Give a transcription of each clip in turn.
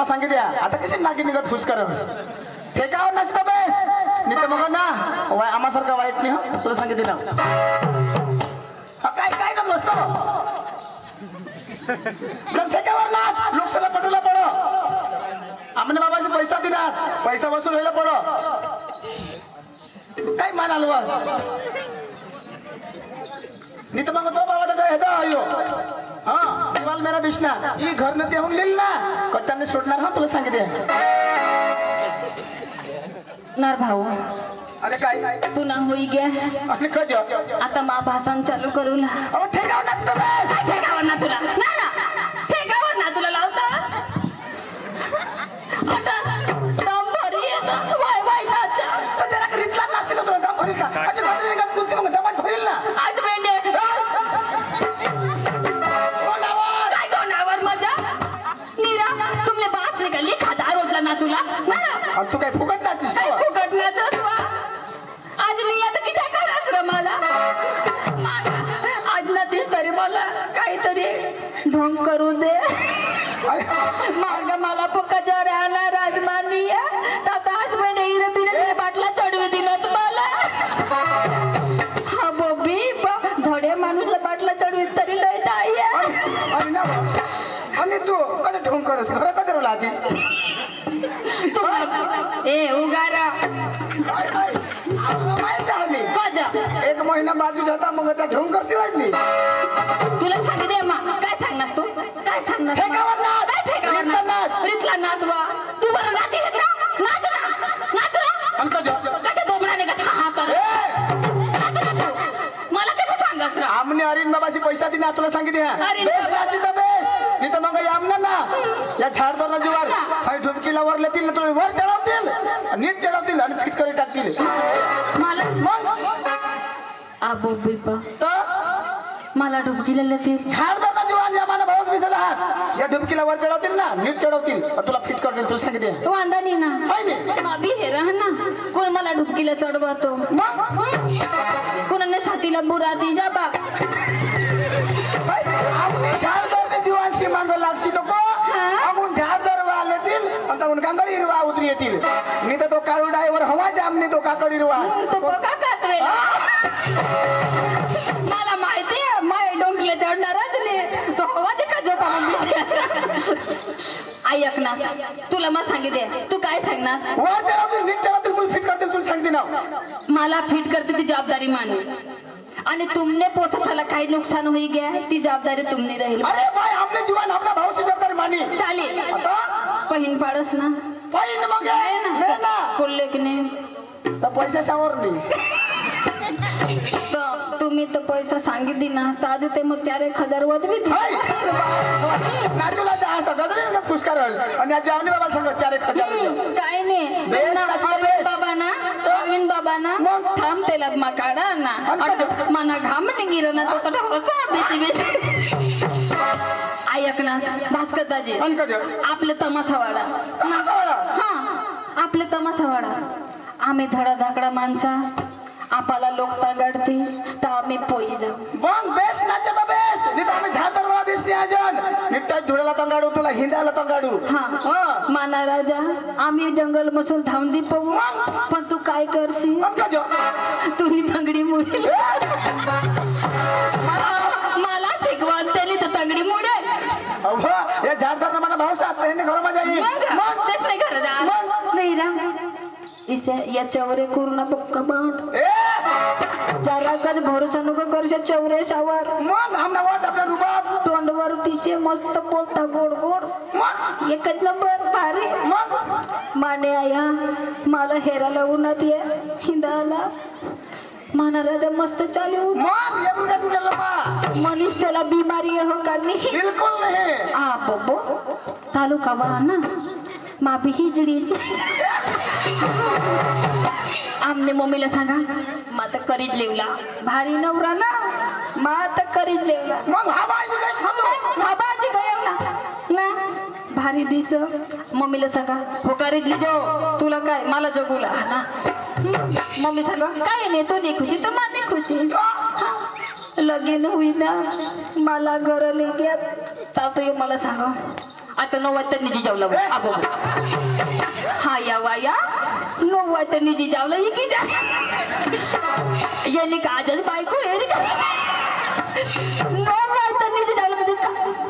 सांगितल्या आता कशी नाकी निघत खुश कर ठेकावर नसतं बेस नाही तर मग ना आम्हासारखा वाईट नाही हो तुला सांगितलं काय काय ना बसतो जर ठेकावर ना लोकसला पटूला पडो आम्हाला बाबाचे पैसा दिला पैसा वसूल व्हायला पडो काय म्हणाल बस नहीं तो मग तो बाबा तो हेदा आयो हाँ दीवाल मेरा बिछना ये घर न ते होऊन लिहिल ना कट्टाने सोडणार हा तुला सांगितले नार भाऊ अरे काय तू ना होई गया आणि कधी आता मा भाषण चालू करू ना अहो ठेकावर नाचतो बस ठेकावर ना तुला ना ठेकावर ना तुला लावता आता दम भरी येत वाय वाय नाच तो जरा रितला नाचतो तुला दम भरील का आज घरी निघत कुठे मग दम भरील ना आज बेंडे ना तुला आणि तू काय फुकट नाचतीस काय फुकट नाचस वा आज मी आता किशा कराच रे मला आज नाचतीस तरी मला काहीतरी ढोंग करू दे माग मला पक्काच्या राहणार राजमानी आता आज पण हिरे बिरे बाटला चढवी दिलात मला हा बोबी धडे माणूसला बाटला चढवी तरी लय दाई आणि ना आणि तू कधी ढोंग करस घर कधी रोलातीस ए उगारा माहिती आली एक महिना बाजू जाता मग त्या ढोंग करतील नाही तुला सांगितले मा काय सांगणार तू काय सांगणार ठेकावर नाच रितला नाचवा तू बरं नाच ना आणि कधी कशा दोमडाने का हा कर मला कसं सांगास रा आमने अरिन बाबाशी पैसा दिला तुला सांगितले बेस नाची तर बेस नाही तर मग आमना ना या झाडदार जीवार काही झुमकीला वर लेतील तुला वर चढवतील नीट चढवतील आणि फिट करी टाकतील मला मग आबो बिपा तर मला डुबकीला लेतील झाडदार जीवार या मला भाऊच बिसत आहात या झुमकीला वर चढवतील ना नीट चढवतील आणि तुला फिट करतील तुला सांगितले वांदा नाही ना नाही माबी हे राह ना कोण मला डुबकीला चढवतो मग कोणाने साथीला बुराती जाबा झाडदार जीवांशी मांग लागशी नको आपण झाडदार वालेतील आणि तर कांगडी हिरवा उतरी येतील मी तर तो काळू डायवर हवा जामने तो काकडी हिरवा तो बघा कातवे मला माहिती आहे माय डोंगले चढणारच नाही तो हवाचे का झोपा ऐक ना तुला मग सांगितले तू काय सांगणार वर चढवतील नीट चढवतील तुला फिट करतील तुला सांगते ना मला फिट करते ती जबाबदारी मानू आणि तुमने पोचायला काही नुकसान होई गया ती जबाबदारी तुमने राहील अरे भाई हमने जीवन अपना भाव से जबाबदारी मानी चालेल आता पहिन पाडस ना पहिन मग आहे ना कोल्ले की नाही तर पैसा सावर नाही तर तुम्ही तर पैसा सांगितली ना तर आज ते मग 4,000 वदवी नाचूला जास्त गजरे पुष्कार आणि आज जावनी बाबा सांग 4,000 काय नाही बाबा ना अरविंद बाबा ना थांब त्याला मा काढा ना मना घाम निघिर ना तो कटा होसा बेसी ऐक ना भास्कर दाजी आपले तमाशावाडा हा आपले तमाशावाडा आम्ही धडाधाकडा माणसा आपाला लोक तांगाडते तर आम्ही पोई जाऊ मग बेस नाचता बेस नाही तर आम्ही झाडदरवा बेस नाही आजन निट्टा झुळाला तांगाडू तुला हिंदाला तांगाडू हा माना राजा आम्ही जंगल मसूल धावून दी पाहू पण तू काय करशील तुम्ही तंगडी मुळे मला शिकवण त्याने तर तंगडी मुळे या झाडदार मला भाव साथ घर मध्ये मग तेच नाही करत नाही रा इसे या चवरे करू ना पक्का बाट जरा कद भरोसा नको करशे चवरे सावर मग आमना वाट आपल्या रुबाब तोंडवर तिसे मस्त बोलता गोड गोड मग एकच नंबर भारी मग माने आया मला हेराला उन्हात ये हिंदाला माना राजा मस्त चाले मग ये बुटा तुला मनीष त्याला बीमारी हो करनी बिल्कुल नहीं आ बब्बो तालुका वाहना मापी ही जडी आमने मम्मीला सांगा माता करीत लेवला भारी नवरा ना माता करीत लेवला मग हाबाजी काय सांगतो हाबाजी गयवला ना भारी दिस मम्मीला सांगा हो करीत लिजो तुला काय मला जगूला ना मम्मी सांगा काय नाही तू नाही खुशी तर माने खुशी लगीन होईना मला घर ले गया ता तो मला सांगा आता 9 वाजता निजी जावला अगो हा या वाया 9 वाजता निजी जावला ही की जा यांनी काजल बायको हेरी का 9 वाजता निजी जावला म्हणजे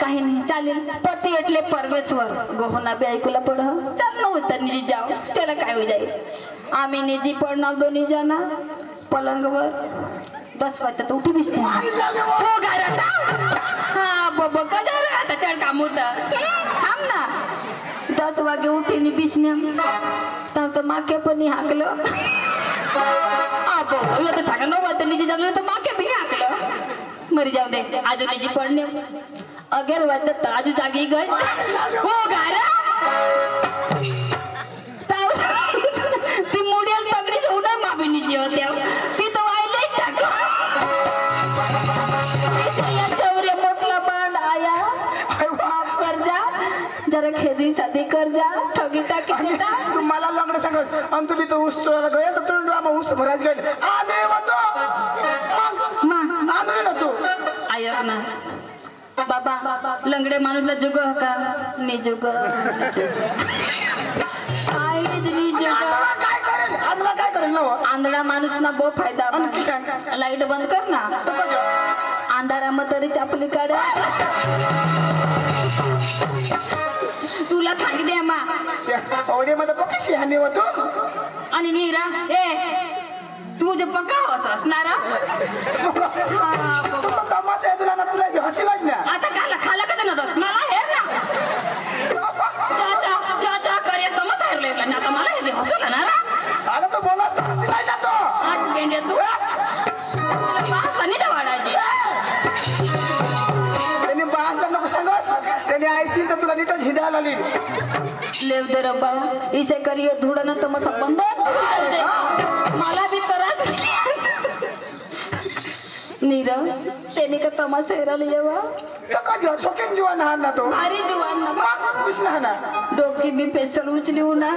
काही नाही चालेल पती એટલે परमेश्वर गहना बी ऐकूला पड चाल 9 वाजता निजी जाव त्याला काय हो जाईल आम्ही निजी पडणार दोन्ही जण पलंगवर 10 वाजता उठी बिसते हो घरात हा बाबा कदा आता चढ काम होतं थांब ना 10 वागे उठीने बिसण्या तर तो माके पण हाकलं अबो येत थाका 9 वाजता निजी जमलं तर माके बी हाकलं मरी जाऊ दे आज निजी पडणे 11 वाजता आज जागी गई हो घरा ती मुडियल पगडी सोडा माबी निजी होत्या ती तो आईले टाक चौरे मोठला बाण आया माफ कर जा जरा खेदी साधी कर जा ठगी टाकी तू मला लग्न सांगस आम तुम्ही तो ऊस चोरायला गया तर तू आम ऊस भरायच गेले आंधळे होतो मग आंधळे ना तू आयक ना बाबा लंगडे माणूसला जुग का मी जुग काय करेल ना आंधळा माणूस ना बो फायदा लाईट बंद कर ना अंधारामध्ये तरी चापली काढ तुला सांगितले मा मध्ये पक्की शिहाणी होतो आणि नीरा ए तू जे पक्का असणार तमाशा तुला ना तुला हसी लागल्या आता खाला खाला का ना मला हे ना चाचा करे तमाशा हेरले ना आता मला हे हसू ना आता तो बोलास तर हसी नाही जातो आज बेंडे तू पाणी वाढायची त्यांनी बासला नको सांगस त्यांनी आईशी तर तुला नीटच हिदायला आली लेव दे रब्बा इसे करियो धुडा ना तमाशा बंद मला भी त्रास नीरव त्याने का तमाशा हेरायला येवा का जो सोकेन जुवान हा ना तो भारी जुवान ना कृष्ण ना डोकी भी पेशल उचली ना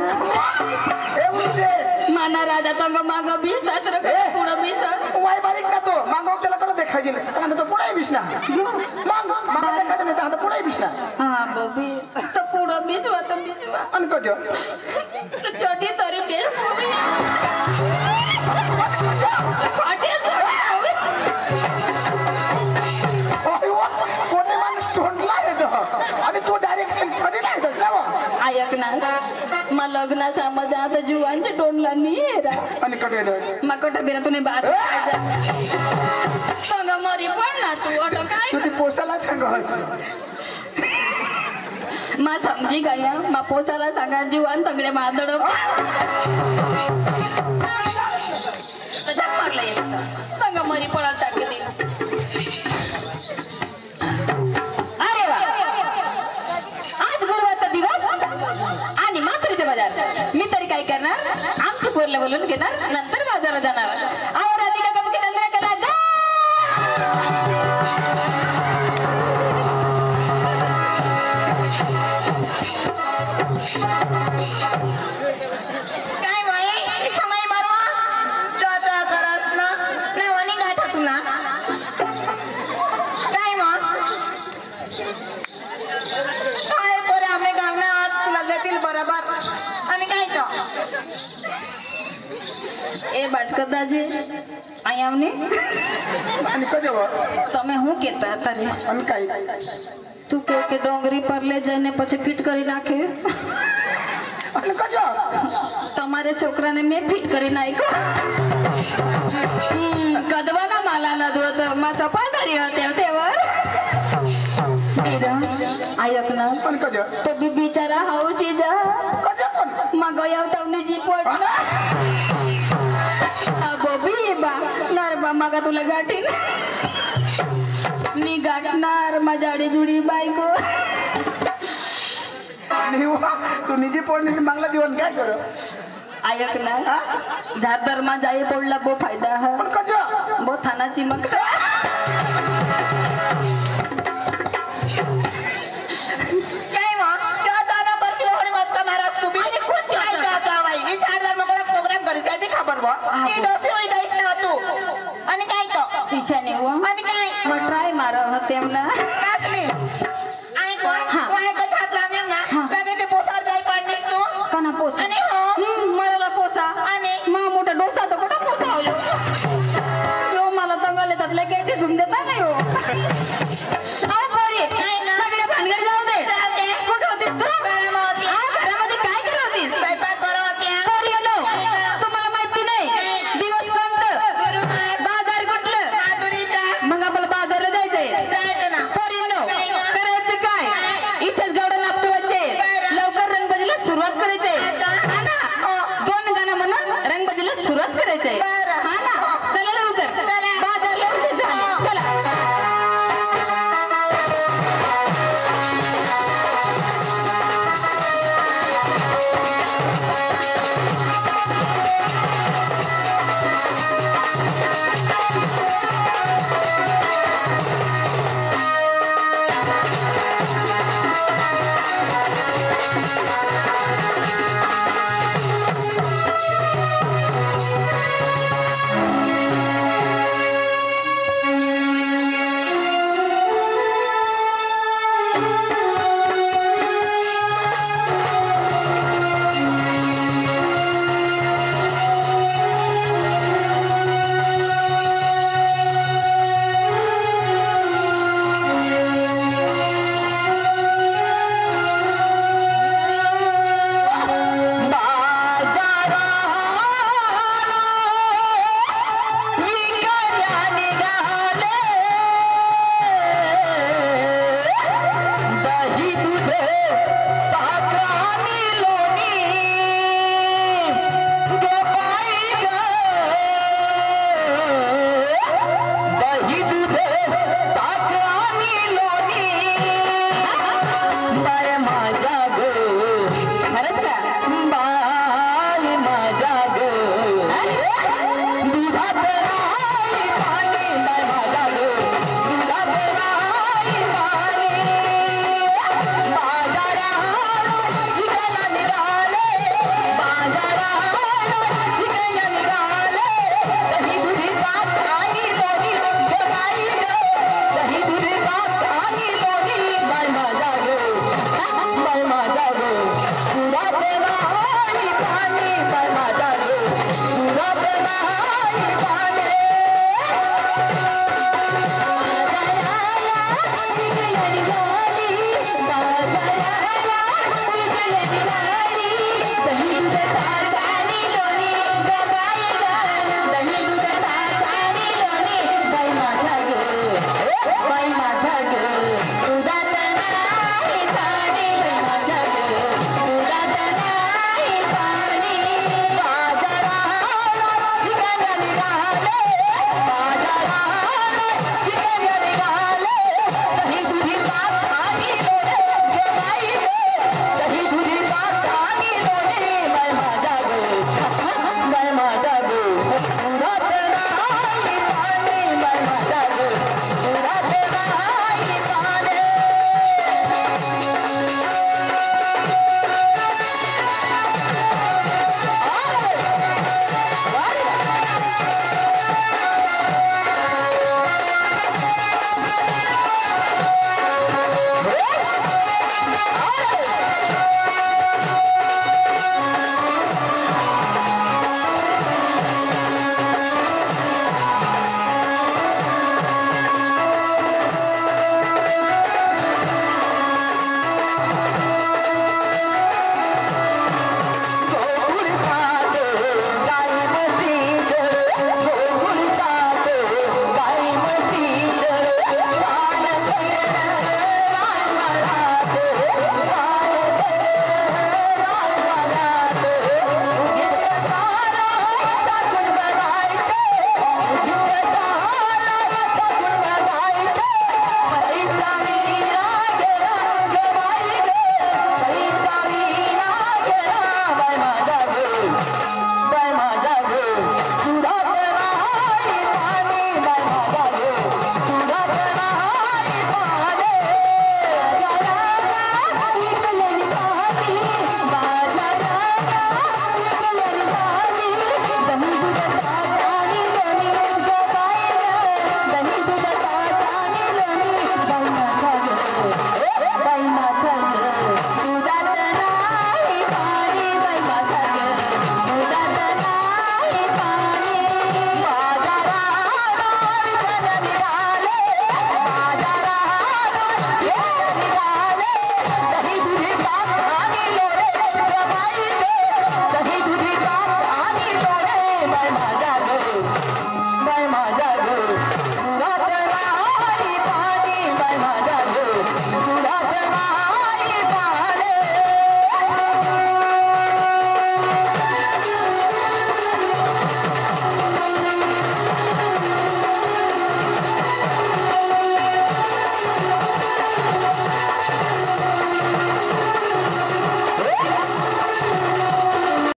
ए उचले माना राजा तंग माग 20 तास रखे पुढे 20 वाई बारीक ना तो मागव त्याला कडे देखायची नाही तो पुढे बिसना मग मागव देखायचं नाही तर पुढे बिसना हा बबी तो पुढे 20 वात 20 वा अन कजो छोटी तरी बेर हॉटेल कोणी माणूस तोंडला येतो आणि तो डायरेक्ट छडी नाही दस ना ऐक ना मा लग्ना समज आता जुवांचे टोनला नाही रा आणि कटे दे मकट बिरा तुने बास संग मरी पण ना तू ऑटो काय तू ती पोसाला सांगायची मा समजी गया मा पोसाला सांगा जुवान तगडे मादड तसा मारला येत संग मरी पळा टाकली अरे वा आज गुरुवारचा दिवस आणि माथुरीचे बाजार मी तरी काय करणार आमची पोरला बोलून घेणार नंतर बाजारात जाणार आवर आधी का कमी नंतर करा काय बाई हमाई मारवा चाचा करस ना नावानी गाठा तुला काय मग काय पोरे आम्ही गावना आत तुला देतील बरोबर आणि काय तो ए बाटकदाजी आई आमने आणि कजो તમે હું કેતા તારે आणि काय તું કે ડોંગરી પર લઈ જઈને પછી ફિટ કરી નાખે आणि कजो તમારે છોકરાને મેં ફિટ કરી નાખ્યો કદવાના માલા ન દો તો માથા પાધારી હતી તેवर आयक ना आणि कजो तो बी बिचारा हौसी जा कजो पण मग यावतावनी जी पोट ना बबी बा नरबा मगा तुला गाठीन मी गाठणार माझ्याडी जुडी बायको आणि तू निजी पडणी मागला जीवन काय कर आयक ना झार दरमा जाई पडला बो फायदा हा पण कजो बो थाना चिमकता